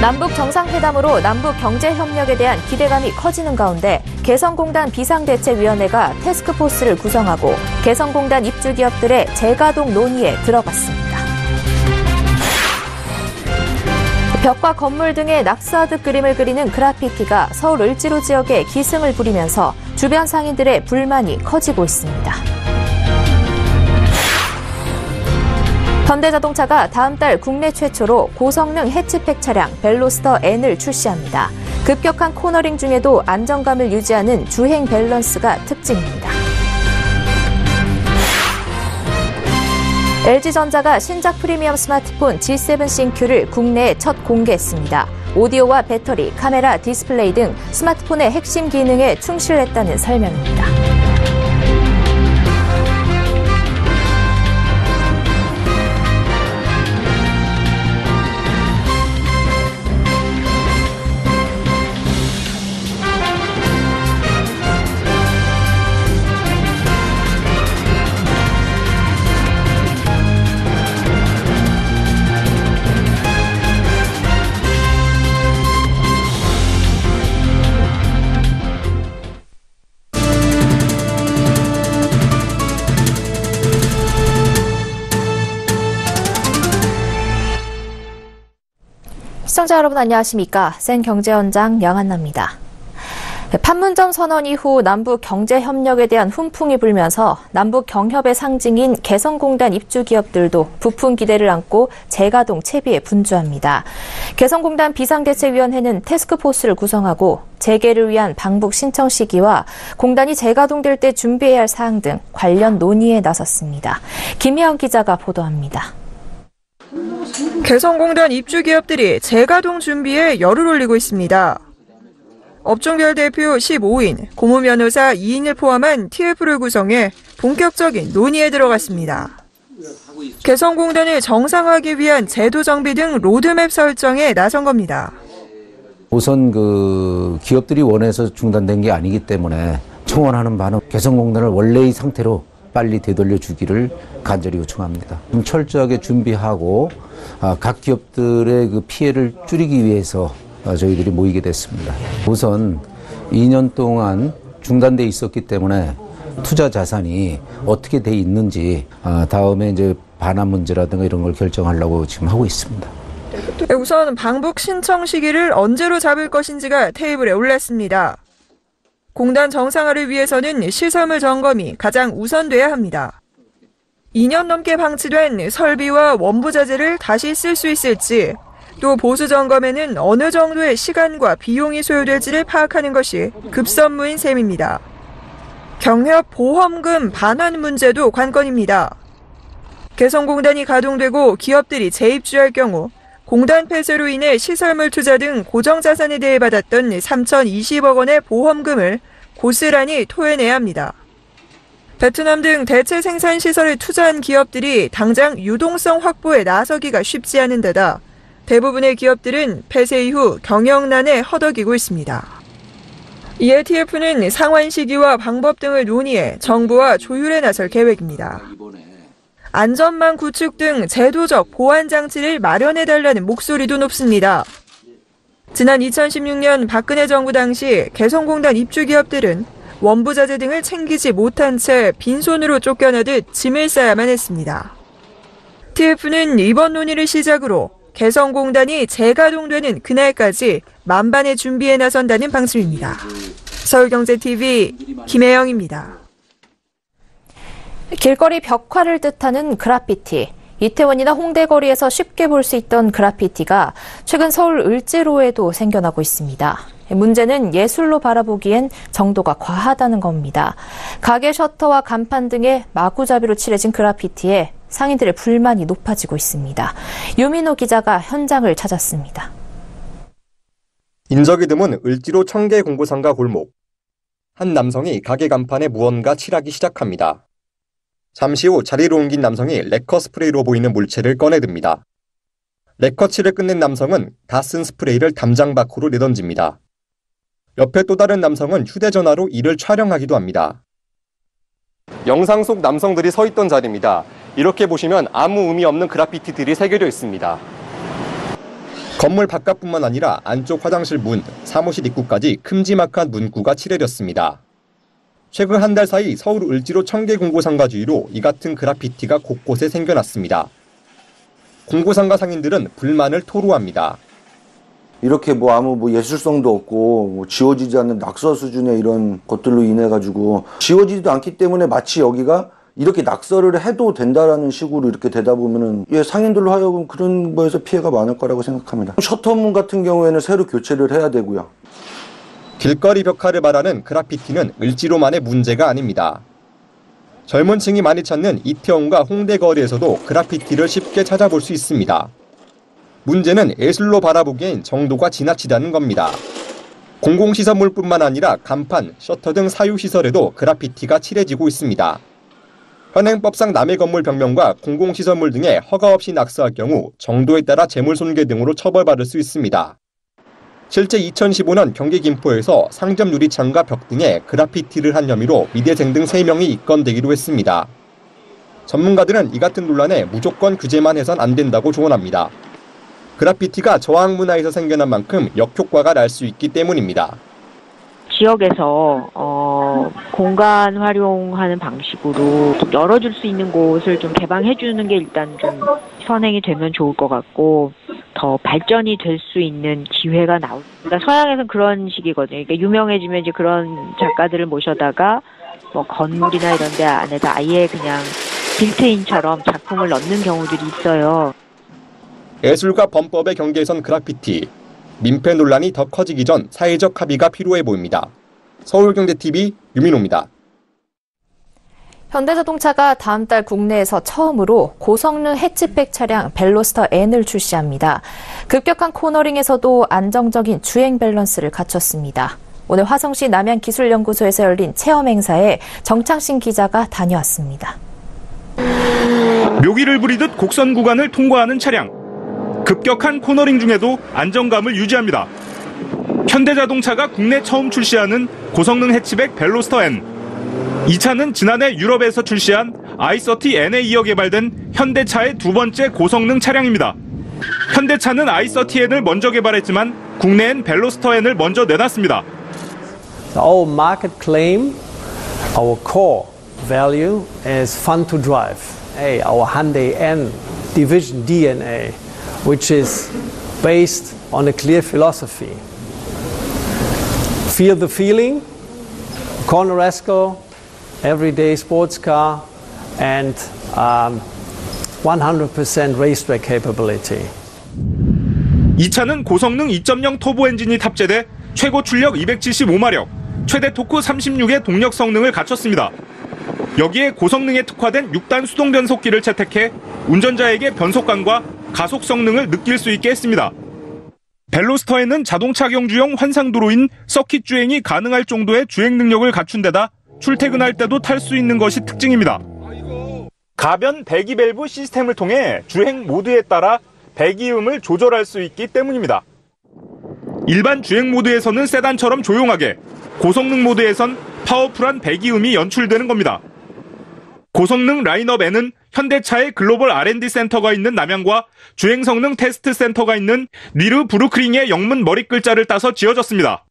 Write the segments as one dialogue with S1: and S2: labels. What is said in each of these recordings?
S1: 남북 정상회담으로 남북 경제협력에 대한 기대감이 커지는 가운데 개성공단 비상대책위원회가 태스크포스를 구성하고 개성공단 입주기업들의 재가동 논의에 들어갔습니다. 벽과 건물 등의 낙서하듯 그림을 그리는 그래피티가 서울 을지로 지역에 기승을 부리면서 주변 상인들의 불만이 커지고 있습니다. 현대자동차가 다음 달 국내 최초로 고성능 해치팩 차량 벨로스터 N을 출시합니다. 급격한 코너링 중에도 안정감을 유지하는 주행 밸런스가 특징입니다. LG전자가 신작 프리미엄 스마트폰 G7 싱큐를 국내에 첫 공개했습니다. 오디오와 배터리, 카메라, 디스플레이 등 스마트폰의 핵심 기능에 충실했다는 설명입니다. 시청자 여러분 안녕하십니까? 센경제원장 양한나입니다. 판문점 선언 이후 남북 경제협력에 대한 훈풍이 불면서 남북 경협의 상징인 개성공단 입주 기업들도 부푼 기대를 안고 재가동 채비에 분주합니다. 개성공단 비상대책위원회는 태스크포스를 구성하고 재개를 위한 방북 신청 시기와 공단이 재가동될 때 준비해야 할 사항 등 관련 논의에 나섰습니다. 김혜영 기자가 보도합니다.
S2: 개성공단 입주 기업들이 재가동 준비에 열을 올리고 있습니다. 업종별 대표 15인, 고문 변호사 2인을 포함한 TF를 구성해 본격적인 논의에 들어갔습니다. 개성공단을 정상화하기 위한 제도 정비 등 로드맵 설정에 나선 겁니다.
S3: 우선 기업들이 원해서 중단된 게 아니기 때문에 청원하는 바는 개성공단을 원래의 상태로 빨리 되돌려 주기를 간절히 요청합니다. 철저하게 준비하고 각 기업들의 그 피해를 줄이기 위해서 저희들이 모이게 됐습니다. 우선 2년 동안 중단돼 있었기 때문에 투자 자산이 어떻게 돼 있는지 다음에 이제 반환 문제라든가 이런 걸 결정하려고 지금 하고 있습니다.
S2: 우선 방북 신청 시기를 언제로 잡을 것인지가 테이블에 올랐습니다. 공단 정상화를 위해서는 시설물 점검이 가장 우선돼야 합니다. 2년 넘게 방치된 설비와 원부 자재를 다시 쓸 수 있을지, 또 보수 점검에는 어느 정도의 시간과 비용이 소요될지를 파악하는 것이 급선무인 셈입니다. 경협 보험금 반환 문제도 관건입니다. 개성공단이 가동되고 기업들이 재입주할 경우 공단 폐쇄로 인해 시설물 투자 등 고정자산에 대해 받았던 3,020억 원의 보험금을 고스란히 토해내야 합니다. 베트남 등 대체 생산 시설에 투자한 기업들이 당장 유동성 확보에 나서기가 쉽지 않은 데다 대부분의 기업들은 폐쇄 이후 경영난에 허덕이고 있습니다. 이에 TF는 상환 시기와 방법 등을 논의해 정부와 조율에 나설 계획입니다. 안전망 구축 등 제도적 보안 장치를 마련해달라는 목소리도 높습니다. 지난 2016년 박근혜 정부 당시 개성공단 입주 기업들은 원부자재 등을 챙기지 못한 채 빈손으로 쫓겨나듯 짐을 싸야만 했습니다. TF는 이번 논의를 시작으로 개성공단이 재가동되는 그날까지 만반의 준비에 나선다는 방침입니다. 서울경제TV 김혜영입니다.
S1: 길거리 벽화를 뜻하는 그래피티. 이태원이나 홍대 거리에서 쉽게 볼 수 있던 그래피티가 최근 서울 을지로에도 생겨나고 있습니다. 문제는 예술로 바라보기엔 정도가 과하다는 겁니다. 가게 셔터와 간판 등의 마구잡이로 칠해진 그래피티에 상인들의 불만이 높아지고 있습니다. 유민호 기자가 현장을 찾았습니다.
S4: 인적이 드문 을지로 청계 공고상가 골목. 한 남성이 가게 간판에 무언가 칠하기 시작합니다. 잠시 후 자리로 옮긴 남성이 레커 스프레이로 보이는 물체를 꺼내듭니다. 레커 칠을 끝낸 남성은 다 쓴 스프레이를 담장 밖으로 내던집니다. 옆에 또 다른 남성은 휴대전화로 이를 촬영하기도 합니다. 영상 속 남성들이 서 있던 자리입니다. 이렇게 보시면 아무 의미 없는 그래피티들이 새겨져 있습니다. 건물 바깥뿐만 아니라 안쪽 화장실 문, 사무실 입구까지 큼지막한 문구가 칠해졌습니다. 최근 한 달 사이 서울 을지로 청계 공고상가 주위로 이 같은 그래피티가 곳곳에 생겨났습니다. 공고상가 상인들은 불만을 토로합니다.
S5: 이렇게 아무 예술성도 없고 지워지지 않는 낙서 수준의 이런 것들로 인해 가지고 지워지지도 않기 때문에 마치 여기가 이렇게 낙서를 해도 된다라는 식으로 이렇게 되다 보면은 상인들로 하여금 그런 거에서 피해가 많을 거라고 생각합니다. 셔터문 같은 경우에는 새로 교체를 해야 되고요.
S4: 길거리 벽화를 말하는 그래피티는 을지로만의 문제가 아닙니다. 젊은 층이 많이 찾는 이태원과 홍대 거리에서도 그래피티를 쉽게 찾아볼 수 있습니다. 문제는 예술로 바라보기엔 정도가 지나치다는 겁니다. 공공시설물뿐만 아니라 간판, 셔터 등 사유시설에도 그래피티가 칠해지고 있습니다. 현행법상 남의 건물 벽면과 공공시설물 등에 허가 없이 낙서할 경우 정도에 따라 재물손괴 등으로 처벌받을 수 있습니다. 실제 2015년 경기 김포에서 상점 유리창과 벽 등에 그래피티를 한 혐의로 미대생 등 3명이 입건되기도 했습니다. 전문가들은 이 같은 논란에 무조건 규제만 해선 안 된다고 조언합니다. 그래피티가 저항 문화에서 생겨난 만큼 역효과가 날 수 있기 때문입니다.
S6: 지역에서 공간 활용하는 방식으로 열어줄 수 있는 곳을 좀 개방해주는 게 일단 좀 선행이 되면 좋을 것 같고 더 발전이 될 수 있는 기회가 나올. 그러니까 서양에서는 그런 식이거든요. 그러니까 유명해지면 이제 그런 작가들을 모셔다가 건물이나 이런 데 안에다 아예 그냥 빌트인처럼 작품을 넣는 경우들이 있어요.
S4: 예술과 범법의 경계에선 그래피티. 민폐 논란이 더 커지기 전 사회적 합의가 필요해 보입니다. 서울경제TV 유민호입니다.
S1: 현대자동차가 다음 달 국내에서 처음으로 고성능 해치백 차량 벨로스터 N을 출시합니다. 급격한 코너링에서도 안정적인 주행 밸런스를 갖췄습니다. 오늘 화성시 남양기술연구소에서 열린 체험 행사에 정창신 기자가 다녀왔습니다.
S7: 묘기를 부리듯 곡선 구간을 통과하는 차량. 급격한 코너링 중에도 안정감을 유지합니다. 현대자동차가 국내 처음 출시하는 고성능 해치백 벨로스터 N. 이 차는 지난해 유럽에서 출시한 i30N에 이어 개발된 현대차의 두 번째 고성능 차량입니다. 현대차는 i30N을 먼저 개발했지만 국내엔 벨로스터 N을 먼저 내놨습니다.
S8: Our market claim, our core value is fun to drive. Our Hyundai N division DNA. Which is based on a clear philosophy. Feel the feeling, Corneresco, everyday sports car, and 100% racetrack capability.
S7: 이 차는 고성능 2.0 터보 엔진이 탑재돼 최고 출력 275마력, 최대 토크 36의 동력 성능을 갖췄습니다. 여기에 고성능에 특화된 6단 수동 변속기를 채택해 운전자에게 변속감과 가속 성능을 느낄 수 있게 했습니다. 벨로스터에는 자동차 경주용 환상도로인 서킷 주행이 가능할 정도의 주행 능력을 갖춘 데다 출퇴근할 때도 탈 수 있는 것이 특징입니다. 가변 배기 밸브 시스템을 통해 주행 모드에 따라 배기음을 조절할 수 있기 때문입니다. 일반 주행 모드에서는 세단처럼 조용하게, 고성능 모드에선 파워풀한 배기음이 연출되는 겁니다. 고성능 라인업 N은 현대차의 글로벌 R&D 센터가 있는 남양과 주행 성능 테스트 센터가 있는 니르 브루크링의 영문 머리 글자를 따서 지어졌습니다.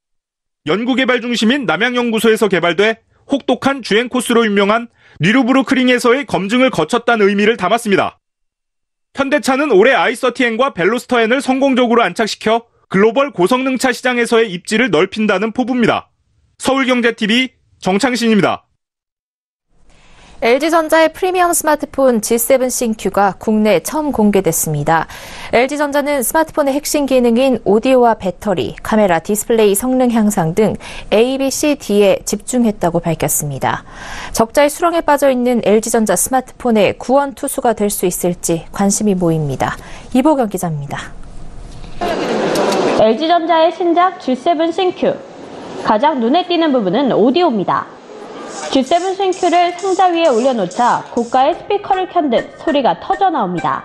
S7: 연구개발 중심인 남양연구소에서 개발돼 혹독한 주행 코스로 유명한 니르 브루크링에서의 검증을 거쳤다는 의미를 담았습니다. 현대차는 올해 i30N과 벨로스터 N을 성공적으로 안착시켜 글로벌 고성능차 시장에서의 입지를 넓힌다는 포부입니다. 서울경제TV 정창신입니다.
S1: LG전자의 프리미엄 스마트폰 G7 싱큐가 국내에 처음 공개됐습니다. LG전자는 스마트폰의 핵심 기능인 오디오와 배터리, 카메라, 디스플레이 성능 향상 등 A, B, C, D에 집중했다고 밝혔습니다. 적자의 수렁에 빠져있는 LG전자 스마트폰의 구원투수가 될 수 있을지 관심이 모입니다. 이보경 기자입니다.
S9: LG전자의 신작 G7 싱큐. 가장 눈에 띄는 부분은 오디오입니다. G7 싱큐를 상자 위에 올려놓자 고가의 스피커를 켠 듯 소리가 터져 나옵니다.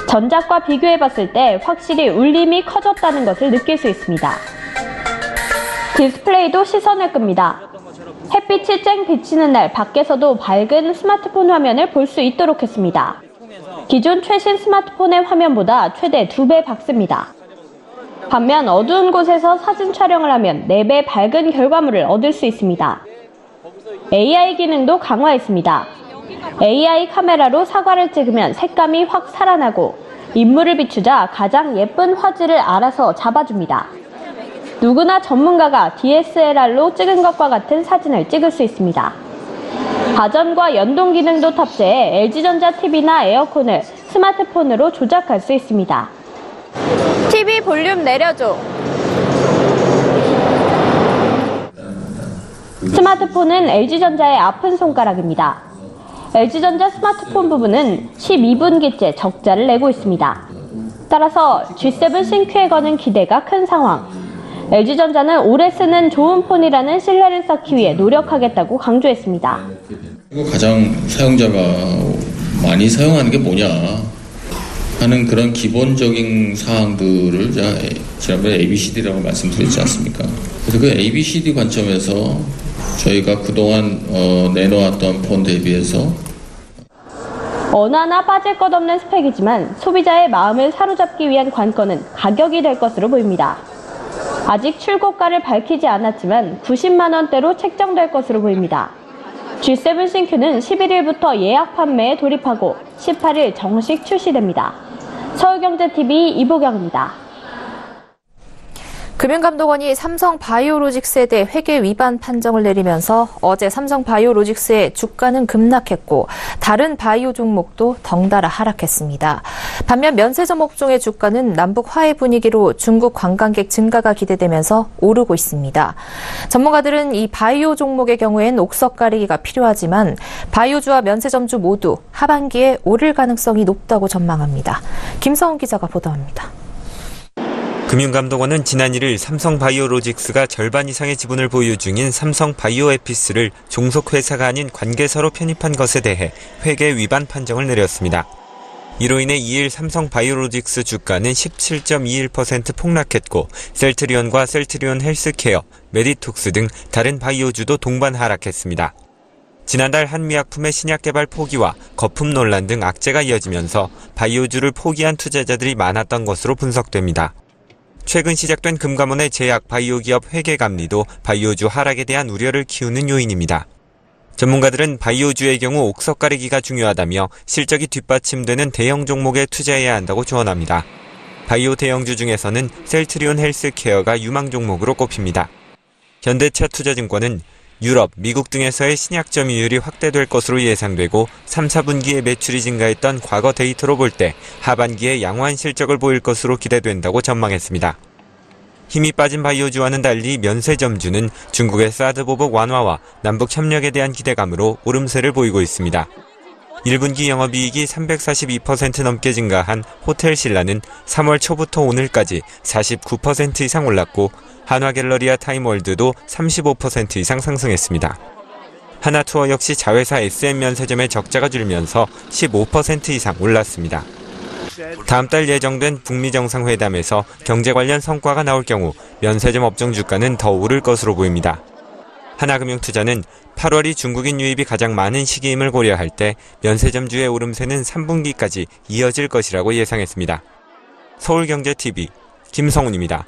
S9: 전작과 비교해봤을 때 확실히 울림이 커졌다는 것을 느낄 수 있습니다. 디스플레이도 시선을 끕니다. 햇빛이 쨍 비치는 날 밖에서도 밝은 스마트폰 화면을 볼 수 있도록 했습니다. 기존 최신 스마트폰의 화면보다 최대 2배 밝습니다. 반면 어두운 곳에서 사진 촬영을 하면 4배 밝은 결과물을 얻을 수 있습니다. AI 기능도 강화했습니다. AI 카메라로 사과를 찍으면 색감이 확 살아나고 인물을 비추자 가장 예쁜 화질을 알아서 잡아줍니다. 누구나 전문가가 DSLR로 찍은 것과 같은 사진을 찍을 수 있습니다. 가전과 연동 기능도 탑재해 LG전자 TV나 에어컨을 스마트폰으로 조작할 수 있습니다. TV 볼륨 내려줘. 스마트폰은 LG전자의 아픈 손가락입니다. LG전자 스마트폰 부분은 12분기째 적자를 내고 있습니다. 따라서 G7 신규에 거는 기대가 큰 상황. LG전자는 오래 쓰는 좋은 폰이라는 신뢰를 쌓기 위해 노력하겠다고 강조했습니다.
S10: 가장 사용자가 많이 사용하는 게 뭐냐 하는 그런 기본적인 사항들을 지난번에 ABCD라고 말씀드렸지 않습니까? 그래서 그 ABCD 관점에서 저희가 그동안 내놓았던 폰 대비해서
S9: 어느 하나 빠질 것 없는 스펙이지만 소비자의 마음을 사로잡기 위한 관건은 가격이 될 것으로 보입니다. 아직 출고가를 밝히지 않았지만 90만 원대로 책정될 것으로 보입니다. G7 신규는 11일부터 예약 판매에 돌입하고 18일 정식 출시됩니다. 서울경제TV 이보경입니다.
S1: 금융감독원이 삼성바이오로직스에 대해 회계 위반 판정을 내리면서 어제 삼성바이오로직스의 주가는 급락했고 다른 바이오 종목도 덩달아 하락했습니다. 반면 면세점 업종의 주가는 남북 화해 분위기로 중국 관광객 증가가 기대되면서 오르고 있습니다. 전문가들은 이 바이오 종목의 경우엔 옥석 가리기가 필요하지만 바이오주와 면세점주 모두 하반기에 오를 가능성이 높다고 전망합니다. 김서훈 기자가 보도합니다.
S11: 금융감독원은 지난 1일 삼성바이오로직스가 절반 이상의 지분을 보유 중인 삼성바이오에피스를 종속회사가 아닌 관계사로 편입한 것에 대해 회계 위반 판정을 내렸습니다. 이로 인해 2일 삼성바이오로직스 주가는 17.21% 폭락했고 셀트리온과 셀트리온 헬스케어, 메디톡스 등 다른 바이오주도 동반 하락했습니다. 지난달 한미약품의 신약 개발 포기와 거품 논란 등 악재가 이어지면서 바이오주를 포기한 투자자들이 많았던 것으로 분석됩니다. 최근 시작된 금감원의 제약 바이오 기업 회계 감리도 바이오주 하락에 대한 우려를 키우는 요인입니다. 전문가들은 바이오주의 경우 옥석 가리기가 중요하다며 실적이 뒷받침되는 대형 종목에 투자해야 한다고 조언합니다. 바이오 대형주 중에서는 셀트리온 헬스케어가 유망 종목으로 꼽힙니다. 현대차 투자증권은 유럽, 미국 등에서의 신약 점유율이 확대될 것으로 예상되고 3, 4분기에 매출이 증가했던 과거 데이터로 볼 때 하반기에 양호한 실적을 보일 것으로 기대된다고 전망했습니다. 힘이 빠진 바이오주와는 달리 면세점주는 중국의 사드 보복 완화와 남북 협력에 대한 기대감으로 오름세를 보이고 있습니다. 1분기 영업이익이 342% 넘게 증가한 호텔신라는 3월 초부터 오늘까지 49% 이상 올랐고 한화갤러리와 타임월드도 35% 이상 상승했습니다. 하나투어 역시 자회사 SM면세점의 적자가 줄면서 15% 이상 올랐습니다. 다음 달 예정된 북미 정상회담에서 경제 관련 성과가 나올 경우 면세점 업종 주가는 더 오를 것으로 보입니다. 하나금융투자는 8월이 중국인 유입이 가장 많은 시기임을 고려할 때 면세점주의 오름세는 3분기까지 이어질 것이라고 예상했습니다. 서울경제TV 김성훈입니다.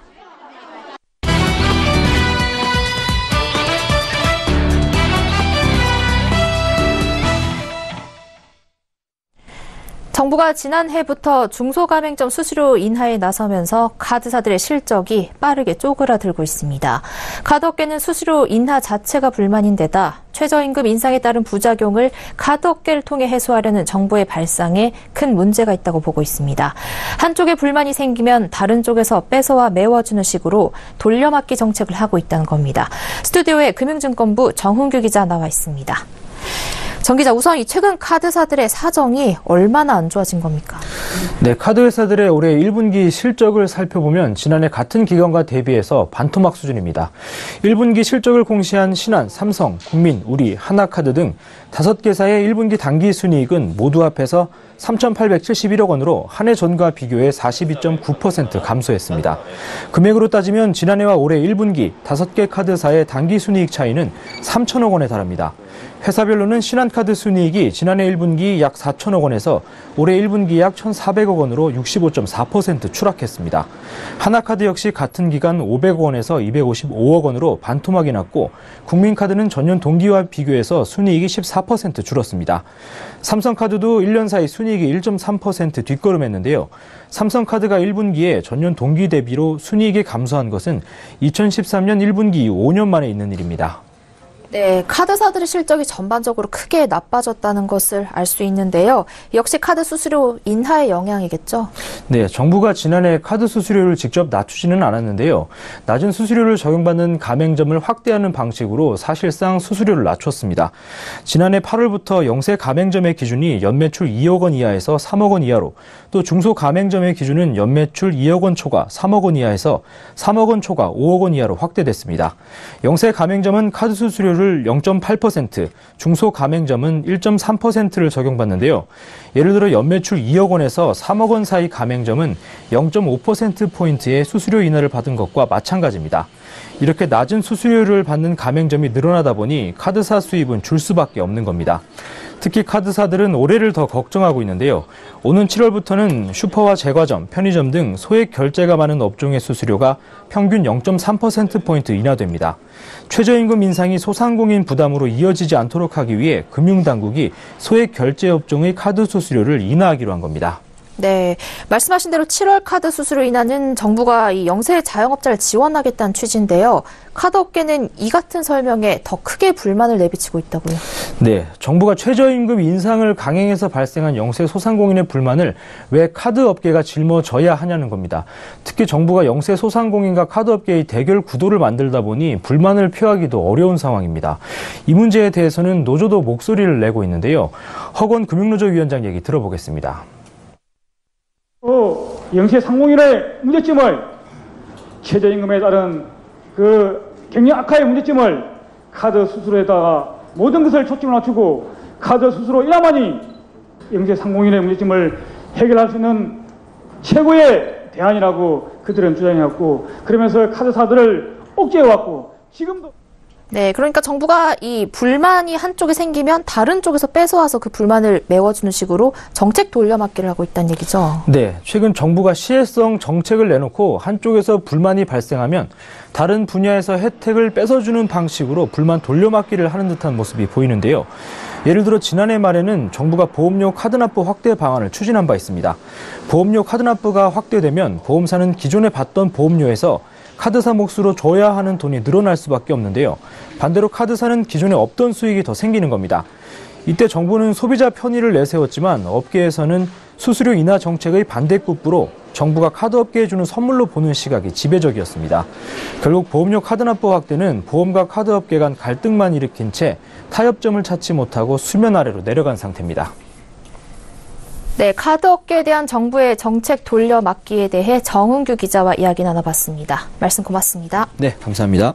S1: 정부가 지난해부터 중소가맹점 수수료 인하에 나서면서 카드사들의 실적이 빠르게 쪼그라들고 있습니다. 카드업계는 수수료 인하 자체가 불만인데다 최저임금 인상에 따른 부작용을 카드업계를 통해 해소하려는 정부의 발상에 큰 문제가 있다고 보고 있습니다. 한쪽에 불만이 생기면 다른 쪽에서 뺏어와 메워주는 식으로 돌려막기 정책을 하고 있다는 겁니다. 스튜디오에 금융증권부 정훈규 기자 나와 있습니다. 정 기자, 우선 이 최근 카드사들의 사정이 얼마나 안 좋아진 겁니까?
S12: 네, 카드회사들의 올해 1분기 실적을 살펴보면 지난해 같은 기간과 대비해서 반토막 수준입니다. 1분기 실적을 공시한 신한, 삼성, 국민, 우리, 하나카드 등 5개사의 1분기 당기순이익은 모두 합해서 3,871억 원으로 한 해 전과 비교해 42.9% 감소했습니다. 금액으로 따지면 지난해와 올해 1분기 5개 카드사의 당기순이익 차이는 3천억 원에 달합니다. 회사별로는 신한카드 순이익이 지난해 1분기 약 4천억 원에서 올해 1분기 약 1,400억 원으로 65.4% 추락했습니다. 하나카드 역시 같은 기간 500억 원에서 255억 원으로 반토막이 났고 국민카드는 전년 동기와 비교해서 순이익이 14% 줄었습니다. 삼성카드도 1년 사이 순이익이 1.3% 뒷걸음했는데요. 삼성카드가 1분기에 전년 동기 대비로 순이익이 감소한 것은 2013년 1분기 이후 5년 만에 있는 일입니다.
S1: 네, 카드사들의 실적이 전반적으로 크게 나빠졌다는 것을 알 수 있는데요. 역시 카드 수수료 인하의 영향이겠죠?
S12: 네, 정부가 지난해 카드 수수료를 직접 낮추지는 않았는데요. 낮은 수수료를 적용받는 가맹점을 확대하는 방식으로 사실상 수수료를 낮췄습니다. 지난해 8월부터 영세 가맹점의 기준이 연매출 2억 원 이하에서 3억 원 이하로, 또 중소 가맹점의 기준은 연매출 2억 원 초과 3억 원 이하에서 3억 원 초과 5억 원 이하로 확대됐습니다. 영세 가맹점은 카드 수수료를 0.8%, 중소 가맹점은 1.3%를 적용받는데요. 예를 들어 연매출 2억 원에서 3억 원 사이 가맹점은 0.5%포인트의 수수료 인하를 받은 것과 마찬가지입니다. 이렇게 낮은 수수료를 받는 가맹점이 늘어나다 보니 카드사 수입은 줄 수밖에 없는 겁니다. 특히 카드사들은 올해를 더 걱정하고 있는데요. 오는 7월부터는 슈퍼와 제과점, 편의점 등 소액 결제가 많은 업종의 수수료가 평균 0.3%포인트 인하됩니다. 최저임금 인상이 소상공인 부담으로 이어지지 않도록 하기 위해 금융당국이 소액 결제 업종의 카드 수수료를 인하하기로 한 겁니다.
S1: 네, 말씀하신 대로 7월 카드 수수료 인하는 정부가 이 영세 자영업자를 지원하겠다는 취지인데요. 카드업계는 이 같은 설명에 더 크게 불만을 내비치고 있다고요.
S12: 네, 정부가 최저임금 인상을 강행해서 발생한 영세 소상공인의 불만을 왜 카드업계가 짊어져야 하냐는 겁니다. 특히 정부가 영세 소상공인과 카드업계의 대결 구도를 만들다 보니 불만을 표하기도 어려운 상황입니다. 이 문제에 대해서는 노조도 목소리를 내고 있는데요. 허건 금융노조 위원장 얘기 들어보겠습니다.
S13: 영세 상공인의 문제점을 최저임금에 따른 그 경영 악화의 문제점을 카드 수수료에다가 모든 것을 초점을 맞추고 카드 수수료 인하만이 영세 상공인의 문제점을 해결할 수 있는 최고의 대안이라고 그들은 주장해왔고, 그러면서 카드사들을 억제해왔고, 지금도
S1: 네, 그러니까 정부가 이 불만이 한쪽에 생기면 다른 쪽에서 뺏어와서 그 불만을 메워주는 식으로 정책 돌려막기를 하고 있다는 얘기죠.
S12: 네, 최근 정부가 시혜성 정책을 내놓고 한쪽에서 불만이 발생하면 다른 분야에서 혜택을 뺏어주는 방식으로 불만 돌려막기를 하는 듯한 모습이 보이는데요. 예를 들어 지난해 말에는 정부가 보험료 카드납부 확대 방안을 추진한 바 있습니다. 보험료 카드납부가 확대되면 보험사는 기존에 받던 보험료에서 카드사 몫으로 줘야 하는 돈이 늘어날 수밖에 없는데요. 반대로 카드사는 기존에 없던 수익이 더 생기는 겁니다. 이때 정부는 소비자 편의를 내세웠지만 업계에서는 수수료 인하 정책의 반대급부로 정부가 카드업계에 주는 선물로 보는 시각이 지배적이었습니다. 결국 보험료 카드납부 확대는 보험과 카드업계 간 갈등만 일으킨 채 타협점을 찾지 못하고 수면 아래로 내려간 상태입니다.
S1: 네, 카드업계에 대한 정부의 정책 돌려막기에 대해 정은규 기자와 이야기 나눠봤습니다. 말씀 고맙습니다.
S12: 네, 감사합니다.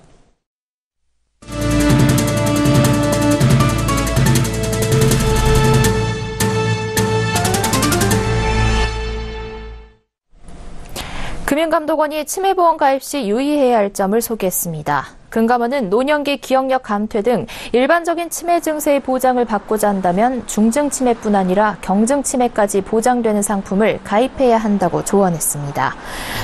S1: 금융감독원이 치매보험 가입 시 유의해야 할 점을 소개했습니다. 금감원은 노년기 기억력 감퇴 등 일반적인 치매 증세의 보장을 받고자 한다면 중증 치매뿐 아니라 경증 치매까지 보장되는 상품을 가입해야 한다고 조언했습니다.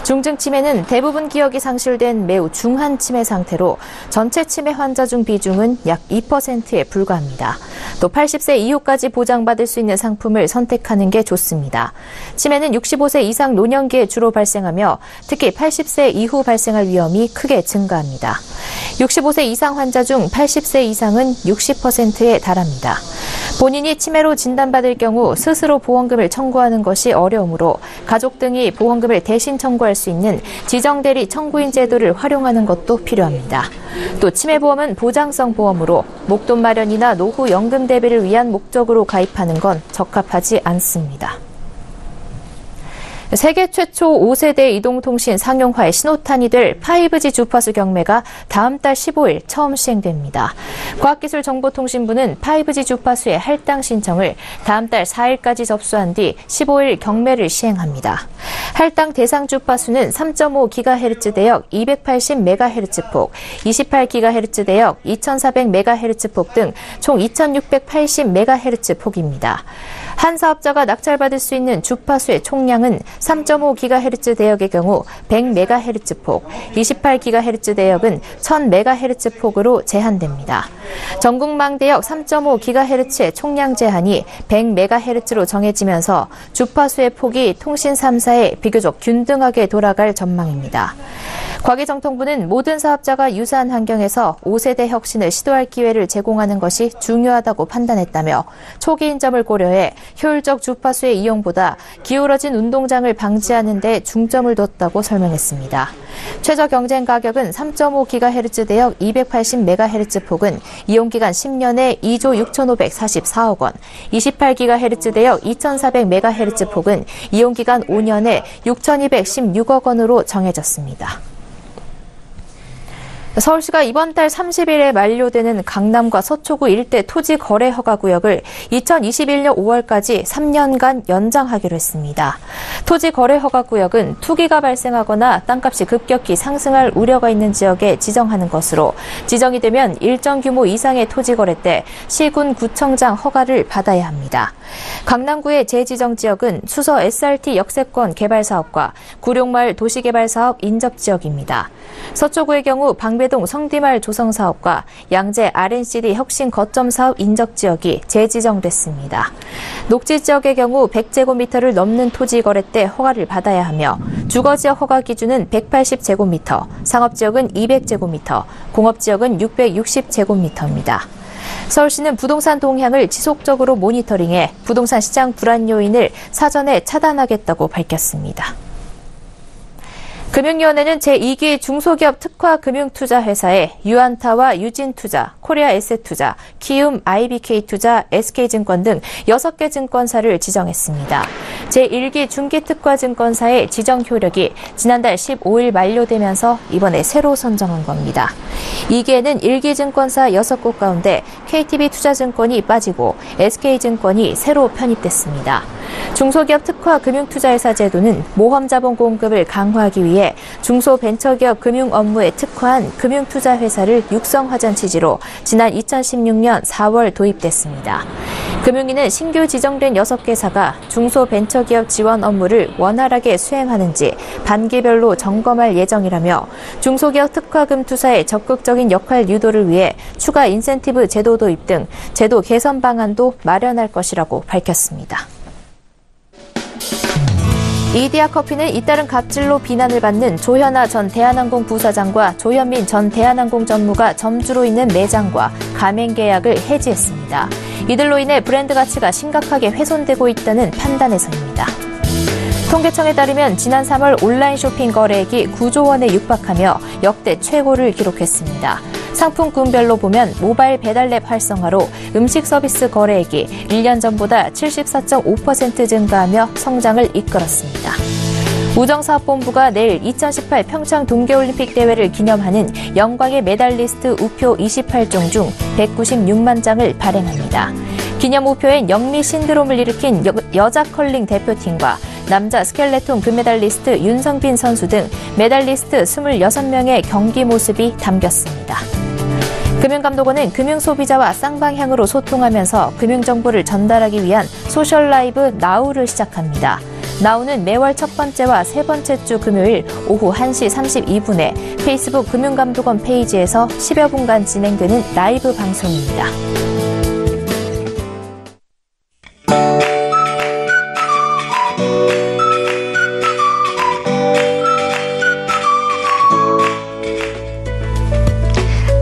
S1: 중증 치매는 대부분 기억이 상실된 매우 중한 치매 상태로 전체 치매 환자 중 비중은 약 2%에 불과합니다. 또 80세 이후까지 보장받을 수 있는 상품을 선택하는 게 좋습니다. 치매는 65세 이상 노년기에 주로 발생하며 특히 80세 이후 발생할 위험이 크게 증가합니다. 65세 이상 환자 중 80세 이상은 60%에 달합니다. 본인이 치매로 진단받을 경우 스스로 보험금을 청구하는 것이 어려우므로 가족 등이 보험금을 대신 청구할 수 있는 지정대리 청구인 제도를 활용하는 것도 필요합니다. 또 치매보험은 보장성 보험으로 목돈 마련이나 노후 연금 대비를 위한 목적으로 가입하는 건 적합하지 않습니다. 세계 최초 5세대 이동통신 상용화의 신호탄이 될 5G 주파수 경매가 다음 달 15일 처음 시행됩니다. 과학기술정보통신부는 5G 주파수의 할당 신청을 다음 달 4일까지 접수한 뒤 15일 경매를 시행합니다. 할당 대상 주파수는 3.5GHz 대역 280MHz 폭, 28GHz 대역 2400MHz 폭 등 총 2680MHz 폭입니다. 한 사업자가 낙찰받을 수 있는 주파수의 총량은 3.5GHz 대역의 경우 100MHz 폭, 28GHz 대역은 1000MHz 폭으로 제한됩니다. 전국망 대역 3.5GHz의 총량 제한이 100MHz로 정해지면서 주파수의 폭이 통신 3사에 비교적 균등하게 돌아갈 전망입니다. 과기정통부는 모든 사업자가 유사한 환경에서 5세대 혁신을 시도할 기회를 제공하는 것이 중요하다고 판단했다며 초기인 점을 고려해 효율적 주파수의 이용보다 기울어진 운동장을 방지하는 데 중점을 뒀다고 설명했습니다. 최저 경쟁 가격은 3.5GHz 대역 280MHz 폭은 이용기간 10년에 2조 6,544억 원, 28GHz 대역 2,400MHz 폭은 이용기간 5년에 6,216억 원으로 정해졌습니다. 서울시가 이번 달 30일에 만료되는 강남과 서초구 일대 토지 거래 허가 구역을 2021년 5월까지 3년간 연장하기로 했습니다. 토지 거래 허가 구역은 투기가 발생하거나 땅값이 급격히 상승할 우려가 있는 지역에 지정하는 것으로 지정이 되면 일정 규모 이상의 토지 거래 때 시군 구청장 허가를 받아야 합니다. 강남구의 재지정 지역은 수서 SRT 역세권 개발 사업과 구룡마을 도시개발 사업 인접 지역입니다. 서초구의 경우 방배동 성디마을 조성 사업과 양재 R&CD 혁신 거점 사업 인접 지역이 재지정됐습니다. 녹지 지역의 경우 100제곱미터를 넘는 토지 거래 때 허가를 받아야 하며 주거지역 허가 기준은 180제곱미터, 상업지역은 200제곱미터, 공업지역은 660제곱미터입니다. 서울시는 부동산 동향을 지속적으로 모니터링해 부동산 시장 불안 요인을 사전에 차단하겠다고 밝혔습니다. 금융위원회는 제2기 중소기업 특화 금융투자회사에 유안타와 유진투자, 코리아에셋투자, 키움, IBK투자, SK증권 등 6개 증권사를 지정했습니다. 제1기 중기특화증권사의 지정 효력이 지난달 15일 만료되면서 이번에 새로 선정한 겁니다. 2기에는 1기 증권사 6곳 가운데 KTB투자증권이 빠지고 SK증권이 새로 편입됐습니다. 중소기업 특화 금융투자회사 제도는 모험자본 공급을 강화하기 위해 중소벤처기업 금융 업무에 특화한 금융투자회사를 육성하자는 취지로 지난 2016년 4월 도입됐습니다. 금융위는 신규 지정된 6개사가 중소벤처기업 지원 업무를 원활하게 수행하는지 반기별로 점검할 예정이라며 중소기업 특화금 투자의 적극적인 역할 유도를 위해 추가 인센티브 제도 도입 등 제도 개선 방안도 마련할 것이라고 밝혔습니다. 이디야커피는 잇따른 갑질로 비난을 받는 조현아 전 대한항공 부사장과 조현민 전 대한항공 전무가 점주로 있는 매장과 가맹 계약을 해지했습니다. 이들로 인해 브랜드 가치가 심각하게 훼손되고 있다는 판단에서입니다. 통계청에 따르면 지난 3월 온라인 쇼핑 거래액이 9조 원에 육박하며 역대 최고를 기록했습니다. 상품군별로 보면 모바일 배달앱 활성화로 음식 서비스 거래액이 1년 전보다 74.5% 증가하며 성장을 이끌었습니다. 우정사업본부가 내일 2018 평창 동계올림픽 대회를 기념하는 영광의 메달리스트 우표 28종 중 196만 장을 발행합니다. 기념 우표엔 영미 신드롬을 일으킨 여자 컬링 대표팀과 남자 스켈레톤 금메달리스트 윤성빈 선수 등 메달리스트 26명의 경기 모습이 담겼습니다. 금융감독원은 금융소비자와 쌍방향으로 소통하면서 금융정보를 전달하기 위한 소셜 라이브 나우를 시작합니다. 나우는 매월 첫 번째와 세 번째 주 금요일 오후 1시 32분에 페이스북 금융감독원 페이지에서 10여 분간 진행되는 라이브 방송입니다.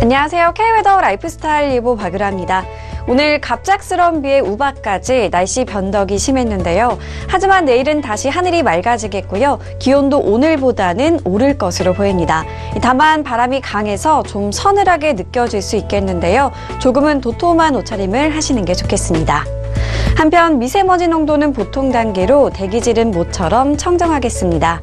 S14: 안녕하세요. K웨더 라이프스타일 예보 박유라입니다. 오늘 갑작스러운 비에 우박까지 날씨 변덕이 심했는데요. 하지만 내일은 다시 하늘이 맑아지겠고요. 기온도 오늘보다는 오를 것으로 보입니다. 다만 바람이 강해서 좀 서늘하게 느껴질 수 있겠는데요. 조금은 도톰한 옷차림을 하시는 게 좋겠습니다. 한편 미세먼지 농도는 보통 단계로 대기질은 모처럼 청정하겠습니다.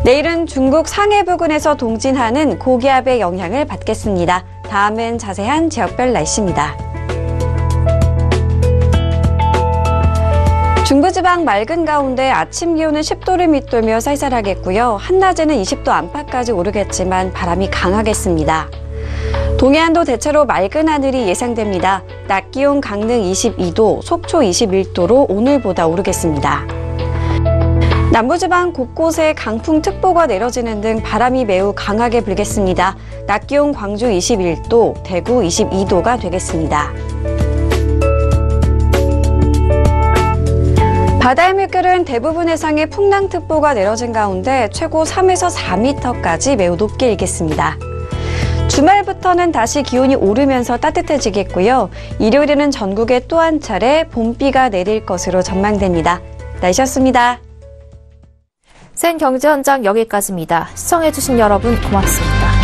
S14: 내일은 중국 상해 부근에서 동진하는 고기압의 영향을 받겠습니다. 다음은 자세한 지역별 날씨입니다. 중부지방 맑은 가운데 아침 기온은 10도를 밑돌며 쌀쌀하겠고요. 한낮에는 20도 안팎까지 오르겠지만 바람이 강하겠습니다. 동해안도 대체로 맑은 하늘이 예상됩니다. 낮 기온 강릉 22도, 속초 21도로 오늘보다 오르겠습니다. 남부지방 곳곳에 강풍특보가 내려지는 등 바람이 매우 강하게 불겠습니다. 낮 기온 광주 21도, 대구 22도가 되겠습니다. 바다의 물결은 대부분 해상에 풍랑특보가 내려진 가운데 최고 3에서 4m까지 매우 높게 일겠습니다. 주말부터는 다시 기온이 오르면서 따뜻해지겠고요. 일요일에는 전국에 또 한 차례 봄비가 내릴 것으로 전망됩니다. 날씨였습니다.
S1: 생경제 현장 여기까지입니다. 시청해주신 여러분 고맙습니다.